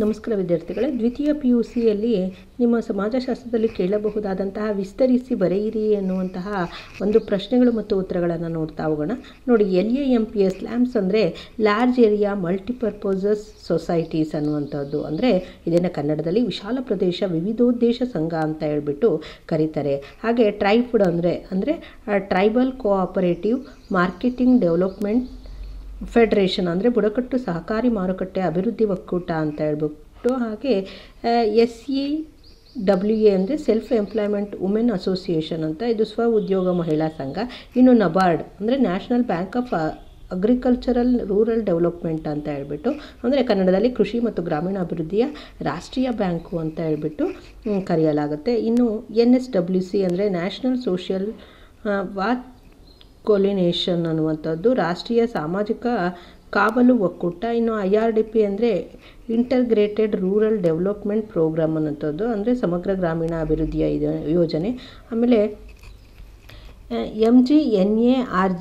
ನಮಸ್ಕಾರ ವಿದ್ಯಾರ್ಥಿಗಳೇ, ದ್ವಿತೀಯ PUCಯಲ್ಲಿ ನಿಮ್ಮ ಸಮಾಜಶಾಸ್ತ್ರದಲ್ಲಿ ಕೇಳಬಹುದಾದಂತಹ ವಿಸ್ತರಿಸಿ ಬರೆಯಿರಿ ಎನ್ನುವಂತಹ ಒಂದು ಪ್ರಶ್ನೆಗಳು ಮತ್ತು ಉತ್ತರಗಳನ್ನು ನೋಡ್ತಾ ಹೋಗೋಣ. ನೋಡಿ, LAMPS ಲ್ಯಾಂಪ್ಸ್ ಅಂದರೆ ಲಾರ್ಜ್ ಏರಿಯಾ ಮಲ್ಟಿಪರ್ಪೋಸಸ್ ಸೊಸೈಟೀಸ್ ಅನ್ನುವಂಥದ್ದು. ಅಂದರೆ ಇದನ್ನು ಕನ್ನಡದಲ್ಲಿ ವಿಶಾಲ ಪ್ರದೇಶ ವಿವಿಧೋದ್ದೇಶ ಸಂಘ ಅಂತ ಹೇಳ್ಬಿಟ್ಟು ಕರೀತಾರೆ. ಹಾಗೆ ಟ್ರೈಫುಡ್ ಅಂದರೆ tribal cooperative marketing development federation ಅಂದರೆ ಬುಡಕಟ್ಟು ಸಹಕಾರಿ ಮಾರುಕಟ್ಟೆ ಅಭಿವೃದ್ಧಿ ಒಕ್ಕೂಟ ಅಂತ ಹೇಳ್ಬಿಟ್ಟು. ಹಾಗೆ SEWA ಅಂದರೆ ಸೆಲ್ಫ್ ಎಂಪ್ಲಾಯ್ಮೆಂಟ್ ವುಮೆನ್ ಅಸೋಸಿಯೇಷನ್ ಅಂತ, ಇದು ಸ್ವ ಉದ್ಯೋಗ ಮಹಿಳಾ ಸಂಘ. ಇನ್ನು NABARD ಅಂದರೆ national bank of agricultural rural development ಅಂತ ಹೇಳ್ಬಿಟ್ಟು, ಅಂದರೆ ಕನ್ನಡದಲ್ಲಿ ಕೃಷಿ ಮತ್ತು ಗ್ರಾಮೀಣ ಅಭಿವೃದ್ಧಿಯ ರಾಷ್ಟ್ರೀಯ ಬ್ಯಾಂಕು ಅಂತ ಹೇಳ್ಬಿಟ್ಟು ಕರೆಯಲಾಗುತ್ತೆ. ಇನ್ನು NSWC ಅಂದರೆ ನ್ಯಾಷನಲ್ ಸೋಷಿಯಲ್ ವಾಚ್ ಕೋಲಿನೇಷನ್ ಅನ್ನುವಂಥದ್ದು ರಾಷ್ಟ್ರೀಯ ಸಾಮಾಜಿಕ ಕಾವಲು ಒಕ್ಕೂಟ. ಇನ್ನು IRDP ಅಂದರೆ ಇಂಟರ್ಗ್ರೇಟೆಡ್ ರೂರಲ್ ಡೆವಲಪ್ಮೆಂಟ್ ಪ್ರೋಗ್ರಾಮ್ ಅನ್ನೋಂಥದ್ದು, ಅಂದರೆ ಸಮಗ್ರ ಗ್ರಾಮೀಣ ಅಭಿವೃದ್ಧಿಯ ಯೋಜನೆ. ಆಮೇಲೆ MGNAREG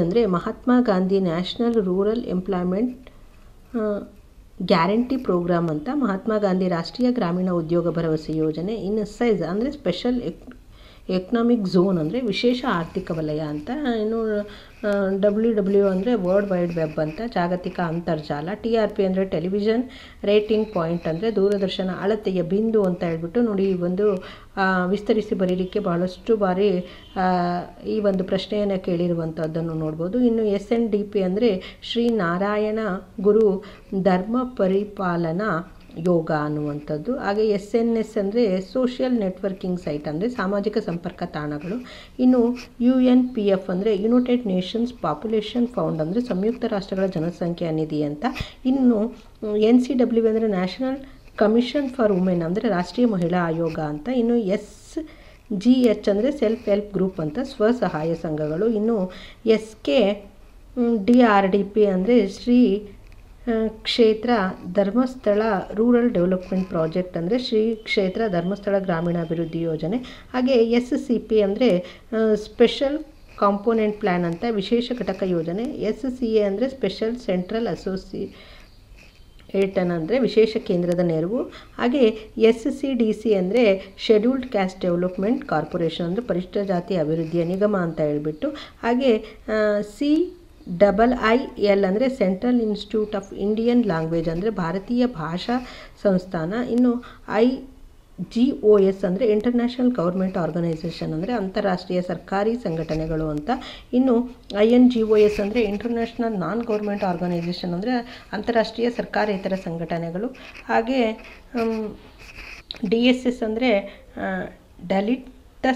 ಅಂದರೆ Mahatma Gandhi national rural employment guarantee programme ಅಂತ, ಮಹಾತ್ಮ ಗಾಂಧಿ ರಾಷ್ಟ್ರೀಯ ಗ್ರಾಮೀಣ ಉದ್ಯೋಗ ಭರವಸೆ ಯೋಜನೆ. ಇನ್ನು ಸೈಜ್ ಅಂದರೆ ಸ್ಪೆಷಲ್ ಎಕನಾಮಿಕ್ ಝೋನ್ ಅಂದರೆ ವಿಶೇಷ ಆರ್ಥಿಕ ವಲಯ ಅಂತ. ಇನ್ನು WW ಅಂದರೆ ವರ್ಲ್ಡ್ ವೈಡ್ ವೆಬ್ ಅಂತ, ಜಾಗತಿಕ ಅಂತರ್ಜಾಲ. TRP ಅಂದರೆ ಟೆಲಿವಿಷನ್ ರೇಟಿಂಗ್ ಪಾಯಿಂಟ್ ಅಂದರೆ ದೂರದರ್ಶನ ಅಳತೆಯ ಬಿಂದು ಅಂತ ಹೇಳ್ಬಿಟ್ಟು. ನೋಡಿ, ಈ ಒಂದು ವಿಸ್ತರಿಸಿ ಬರೀಲಿಕ್ಕೆ ಬಹಳಷ್ಟು ಬಾರಿ ಈ ಒಂದು ಪ್ರಶ್ನೆಯನ್ನು ಕೇಳಿರುವಂಥದ್ದನ್ನು ನೋಡ್ಬೋದು. ಇನ್ನು SNDP ಅಂದರೆ ಶ್ರೀ ನಾರಾಯಣ ಗುರು ಧರ್ಮ ಪರಿಪಾಲನಾ ಯೋಗ ಅನ್ನುವಂಥದ್ದು. ಹಾಗೆ SNS ಅಂದರೆ ಸೋಷಿಯಲ್ ನೆಟ್ವರ್ಕಿಂಗ್ ಸೈಟ್ ಅಂದರೆ ಸಾಮಾಜಿಕ ಸಂಪರ್ಕ ತಾಣಗಳು. ಇನ್ನು UNPF ಅಂದರೆ ಯುನೈಟೆಡ್ ನೇಷನ್ಸ್ ಪಾಪ್ಯುಲೇಷನ್ ಫಂಡ್ ಅಂದರೆ ಸಂಯುಕ್ತ ರಾಷ್ಟ್ರಗಳ ಜನಸಂಖ್ಯಾ ನಿಧಿ ಅಂತ. ಇನ್ನು NCW ಅಂದರೆ ನ್ಯಾಷನಲ್ ಕಮಿಷನ್ ಫಾರ್ ವುಮೆನ್ ಅಂದರೆ ರಾಷ್ಟ್ರೀಯ ಮಹಿಳಾ ಆಯೋಗ ಅಂತ. ಇನ್ನು SGH ಅಂದರೆ ಸೆಲ್ಫ್ ಹೆಲ್ಪ್ ಗ್ರೂಪ್ ಅಂತ, ಸ್ವಸಹಾಯ ಸಂಘಗಳು. ಇನ್ನು SKDRDP ಅಂದರೆ ಶ್ರೀ ಕ್ಷೇತ್ರ ಧರ್ಮಸ್ಥಳ ರೂರಲ್ ಡೆವಲಪ್ಮೆಂಟ್ ಪ್ರಾಜೆಕ್ಟ್ ಅಂದರೆ ಶ್ರೀ ಕ್ಷೇತ್ರ ಧರ್ಮಸ್ಥಳ ಗ್ರಾಮೀಣ ಅಭಿವೃದ್ಧಿ ಯೋಜನೆ. ಹಾಗೆ SCP ಅಂದರೆ ಸ್ಪೆಷಲ್ ಕಾಂಪೋನೆಂಟ್ ಪ್ಲ್ಯಾನ್ ಅಂತ, ವಿಶೇಷ ಘಟಕ ಯೋಜನೆ. SCA ಅಂದರೆ ಸ್ಪೆಷಲ್ ಸೆಂಟ್ರಲ್ ಅಸೋಸಿಯೇಷನ್ ಅಂದರೆ ವಿಶೇಷ ಕೇಂದ್ರದ ನೆರವು. ಹಾಗೆ SCDC ಅಂದರೆ ಶೆಡ್ಯೂಲ್ಡ್ ಕ್ಯಾಸ್ಟ್ ಡೆವಲಪ್ಮೆಂಟ್ ಕಾರ್ಪೊರೇಷನ್ ಅಂದರೆ ಪರಿಶಿಷ್ಟ ಜಾತಿ ಅಭಿವೃದ್ಧಿಯ ನಿಗಮ ಅಂತ ಹೇಳ್ಬಿಟ್ಟು. ಹಾಗೆ CIIL ಅಂದರೆ central institute of Indian language ಅಂದರೆ ಭಾರತೀಯ ಭಾಷಾ ಸಂಸ್ಥಾನ. ಇನ್ನು IGOS ಅಂದರೆ ಇಂಟರ್ನ್ಯಾಷನಲ್ ಗೌರ್ಮೆಂಟ್ ಆರ್ಗನೈಸೇಷನ್ ಅಂದರೆ ಅಂತಾರಾಷ್ಟ್ರೀಯ ಸರ್ಕಾರಿ ಸಂಘಟನೆಗಳು ಅಂತ. ಇನ್ನು INGOS ಅಂದರೆ ಇಂಟರ್ನ್ಯಾಷನಲ್ ನಾನ್ ಗೌರ್ಮೆಂಟ್ ಆರ್ಗನೈಸೇಷನ್ ಅಂದರೆ ಅಂತಾರಾಷ್ಟ್ರೀಯ ಸರ್ಕಾರೇತರ ಸಂಘಟನೆಗಳು. ಹಾಗೆ DSS ಅಂದರೆ ದಲಿತ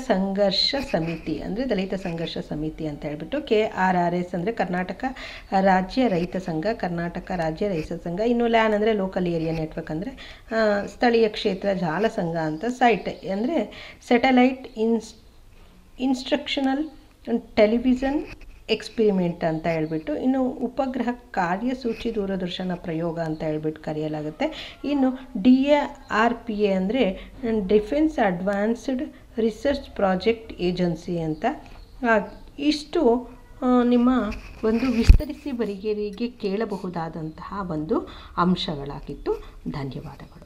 ಸಂಘರ್ಷ ಸಮಿತಿ ಅಂದರೆ ದಲಿತ ಸಂಘರ್ಷ ಸಮಿತಿ ಅಂತ ಹೇಳ್ಬಿಟ್ಟು. KRRS ಅಂದರೆ ಕರ್ನಾಟಕ ರಾಜ್ಯ ರೈತ ಸಂಘ, ಕರ್ನಾಟಕ ರಾಜ್ಯ ರೈತ ಸಂಘ. ಇನ್ನು LAN ಅಂದರೆ ಲೋಕಲ್ ಏರಿಯಾ ನೆಟ್ವರ್ಕ್ ಅಂದರೆ ಸ್ಥಳೀಯ ಕ್ಷೇತ್ರ ಜಾಲ ಸಂಘ ಅಂತ. ಸೈಟ್ ಅಂದರೆ ಸ್ಯಾಟಲೈಟ್ ಇನ್ಸ್ಟ್ರಕ್ಷನಲ್ ಟೆಲಿವಿಷನ್ ಎಕ್ಸ್ಪಿರಿಮೆಂಟ್ ಅಂತ ಹೇಳ್ಬಿಟ್ಟು. ಇನ್ನು ಉಪಗ್ರಹ ಕಾರ್ಯಸೂಚಿ ದೂರದರ್ಶನ ಪ್ರಯೋಗ ಅಂತ ಹೇಳ್ಬಿಟ್ಟು ಕರೆಯಲಾಗುತ್ತೆ. ಇನ್ನು DARPA ಅಂದರೆ defence advanced research project agency ಅಂತ. ಇಷ್ಟು ನಿಮ್ಮ ಒಂದು ವಿಸ್ತರಿಸಿ ಬರೆಯಿರಿಗೆ ಕೇಳಬಹುದಾದಂತಹ ಒಂದು ಅಂಶಗಳಾಗಿತ್ತು. ಧನ್ಯವಾದಗಳು.